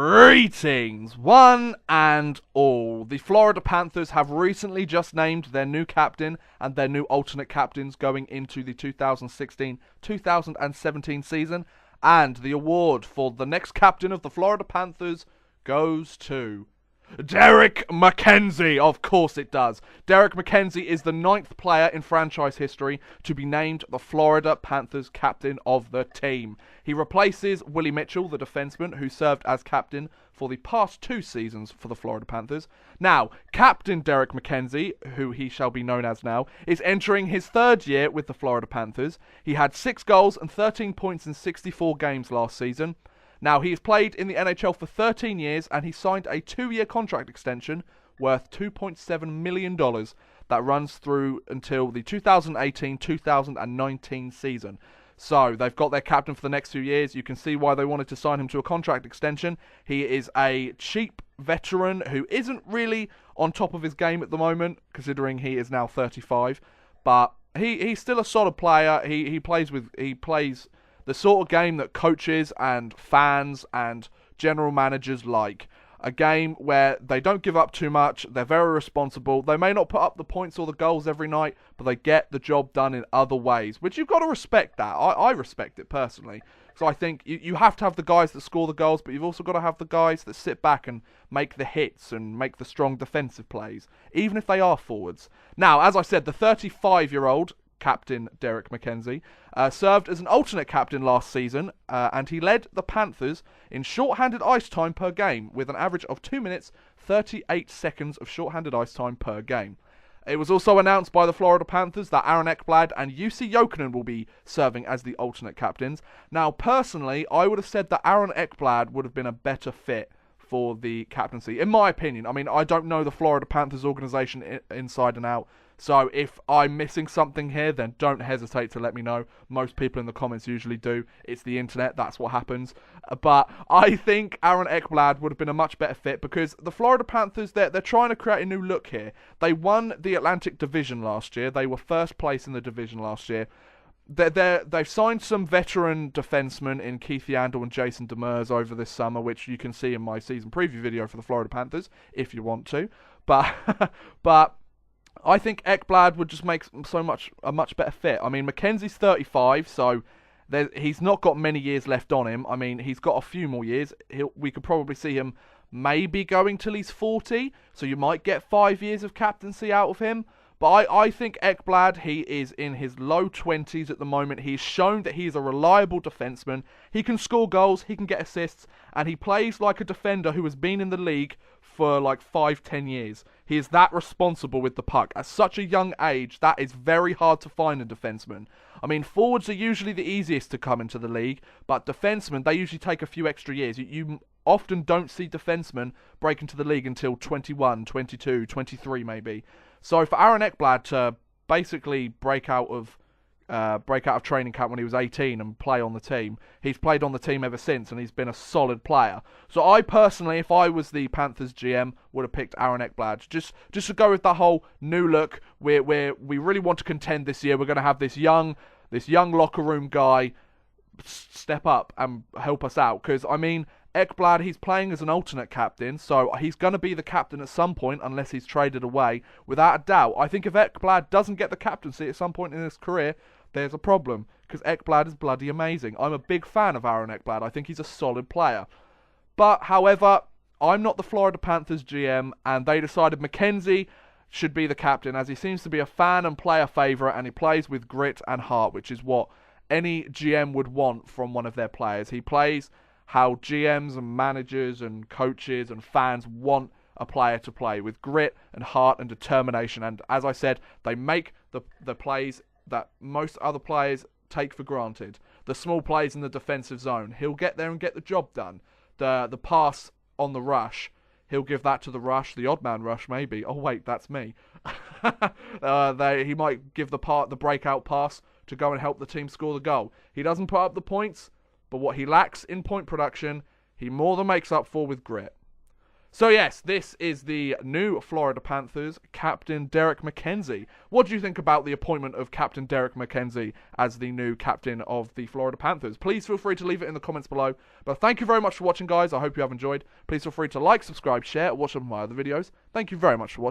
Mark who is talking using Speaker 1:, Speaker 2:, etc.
Speaker 1: Greetings, one and all. The Florida Panthers have recently just named their new captain and their new alternate captains going into the 2016-2017 season. And the award for the next captain of the Florida Panthers goes to Derek Mackenzie. Of course it does. Derek Mackenzie is the 9th player in franchise history to be named the Florida Panthers captain of the team. He replaces Willie Mitchell, the defenseman, who served as captain for the past 2 seasons for the Florida Panthers. Now, Captain Derek Mackenzie, who he shall be known as now, is entering his 3rd year with the Florida Panthers. He had 6 goals and 13 points in 64 games last season. Now, he has played in the NHL for 13 years, and he signed a 2-year contract extension worth $2.7 million that runs through until the 2018-2019 season. So, they've got their captain for the next few years. You can see why they wanted to sign him to a contract extension. He is a cheap veteran who isn't really on top of his game at the moment, considering he is now 35. But he's still a solid player. He plays the sort of game that coaches and fans and general managers like. A game where they don't give up too much, they're very responsible. They may not put up the points or the goals every night, but they get the job done in other ways, which you've got to respect that. I respect it personally. So I think you have to have the guys that score the goals, but you've also got to have the guys that sit back and make the hits and make the strong defensive plays, even if they are forwards. Now, as I said, the 35-year-old Captain Derek Mackenzie served as an alternate captain last season, and he led the Panthers in shorthanded ice time per game with an average of 2 minutes 38 seconds of shorthanded ice time per game. It was also announced by the Florida Panthers that Aaron Ekblad and UC Jokinen will be serving as the alternate captains. Now, personally, I would have said that Aaron Ekblad would have been a better fit for the captaincy, in my opinion. I mean, I don't know the Florida Panthers organization inside and out, so if I'm missing something here, then don't hesitate to let me know. Most people in the comments usually do. It's the internet, that's what happens. But I think Aaron Ekblad would have been a much better fit because the Florida Panthers, they're trying to create a new look here. They won the Atlantic Division last year. They were first place in the division last year. They've signed some veteran defensemen in Keith Yandel and Jason Demers over this summer, which you can see in my season preview video for the Florida Panthers, if you want to. But I think Ekblad would just make a much better fit. I mean, Mackenzie's 35, so he's not got many years left on him. I mean, he's got a few more years. We could probably see him maybe going till he's 40, so you might get 5 years of captaincy out of him. But I think Ekblad, he is in his low 20s at the moment. He's shown that he's a reliable defenseman. He can score goals, he can get assists, and he plays like a defender who has been in the league for like 5-10 years. He is that responsible with the puck. At such a young age, that is very hard to find in defensemen. I mean, forwards are usually the easiest to come into the league, but defensemen, they usually take a few extra years. You often don't see defensemen break into the league until 21, 22, 23 maybe. So for Aaron Ekblad to basically break out of training camp when he was 18 and play on the team, he's played on the team ever since and he's been a solid player. So I personally, if I was the Panthers GM, would have picked Aaron Ekblad just to go with the whole new look. We really want to contend this year. We're going to have this young locker room guy step up and help us out. Because I mean, Ekblad, he's playing as an alternate captain, so he's going to be the captain at some point unless he's traded away, without a doubt. I think if Ekblad doesn't get the captaincy at some point in his career, there's a problem, because Ekblad is bloody amazing. I'm a big fan of Aaron Ekblad. I think he's a solid player. But, however, I'm not the Florida Panthers GM, and they decided Mackenzie should be the captain, as he seems to be a fan and player favourite, and he plays with grit and heart, which is what any GM would want from one of their players. He plays how GMs and managers and coaches and fans want a player to play, with grit and heart and determination. And as I said, they make the plays that most other players take for granted. The small plays in the defensive zone, he'll get there and get the job done. The pass on the rush, he'll give that to the rush, the odd man rush maybe. Oh wait, that's me. He might give the breakout pass to go and help the team score the goal. He doesn't put up the points, but what he lacks in point production, he more than makes up for with grit. So yes, this is the new Florida Panthers Captain Derek Mackenzie. What do you think about the appointment of Captain Derek Mackenzie as the new captain of the Florida Panthers? Please feel free to leave it in the comments below. But thank you very much for watching, guys. I hope you have enjoyed. Please feel free to like, subscribe, share, watch some of my other videos. Thank you very much for watching.